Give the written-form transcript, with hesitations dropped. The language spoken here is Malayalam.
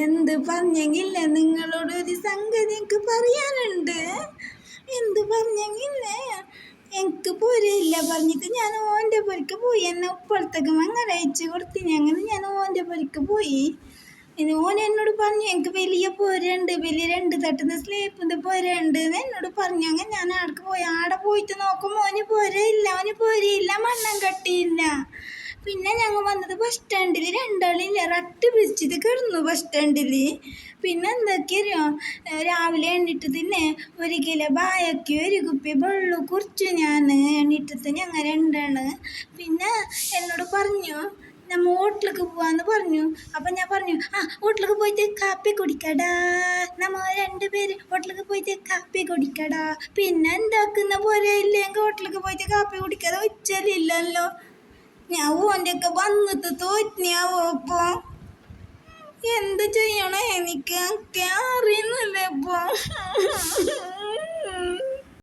എന്ത് പറഞ്ഞെങ്കില്ല നിങ്ങളോട് ഒരു സംഗതി എനിക്ക് പറയാനുണ്ട്. എന്ത് പറഞ്ഞെങ്കില്ല എനിക്ക് പോരയില്ല പറഞ്ഞിട്ട് ഞാൻ ഓൻ്റെ പൊരിക്ക് പോയി. എന്നെ ഇപ്പോഴത്തേക്ക് അങ്ങനെ അയച്ചു കൊടുത്തിന്. അങ്ങനെ ഞാൻ ഓൻ്റെ പൊരിക്ക് പോയി. ഇനി ഓൻ എന്നോട് പറഞ്ഞു എനിക്ക് വലിയ പോരുണ്ട്, വലിയ 2 തട്ടുന്ന സ്ലീപ്പിൻ്റെ പോരുണ്ട് എന്നോട് പറഞ്ഞു. അങ്ങനെ ഞാൻ ആടക്ക് പോയി. ആടെ പോയിട്ട് നോക്കുമ്പോൾ ഓന് പോരയില്ല, മണ്ണം കട്ടിയില്ല. പിന്നെ ഞങ്ങൾ വന്നത് ബസ് സ്റ്റാൻഡിൽ. രണ്ടാളില്ല, റട്ട് പിരിച്ചിട്ട് കിടന്നു ബസ് സ്റ്റാൻഡിൽ. പിന്നെ എന്തൊക്കെയോ രാവിലെ എണ്ണിട്ടതിന്നെ 1 കിലോ ബായക്ക് 1 കുപ്പി വെള്ളം കുറിച്ചു ഞാൻ എണ്ണിട്ടത് ഞങ്ങൾ രണ്ടാണ്. പിന്നെ എന്നോട് പറഞ്ഞു നമ്മൾ ഹോട്ടലിലേക്ക് പോവാന്ന് പറഞ്ഞു. അപ്പം ഞാൻ പറഞ്ഞു ഹോട്ടലിലേക്ക് പോയിട്ട് കാപ്പി കുടിക്കടാ, നമ്മൾ 2 പേര് ഹോട്ടലിലേക്ക് പോയിട്ട് കാപ്പി കുടിക്കടാ. പിന്നെ എന്താക്കുന്ന പോലെ ഇല്ലെങ്കിൽ ഹോട്ടലിലേക്ക് പോയിട്ട് കാപ്പി കുടിക്കാതെ വെച്ചാലില്ലല്ലോ. ഞാൻ ഓൻ്റെയൊക്കെ വന്നിട്ട് തോറ്റിനാവോ. അപ്പോൾ എന്ത് ചെയ്യണോ എനിക്ക് അറിയുന്നില്ല ഇപ്പോൾ.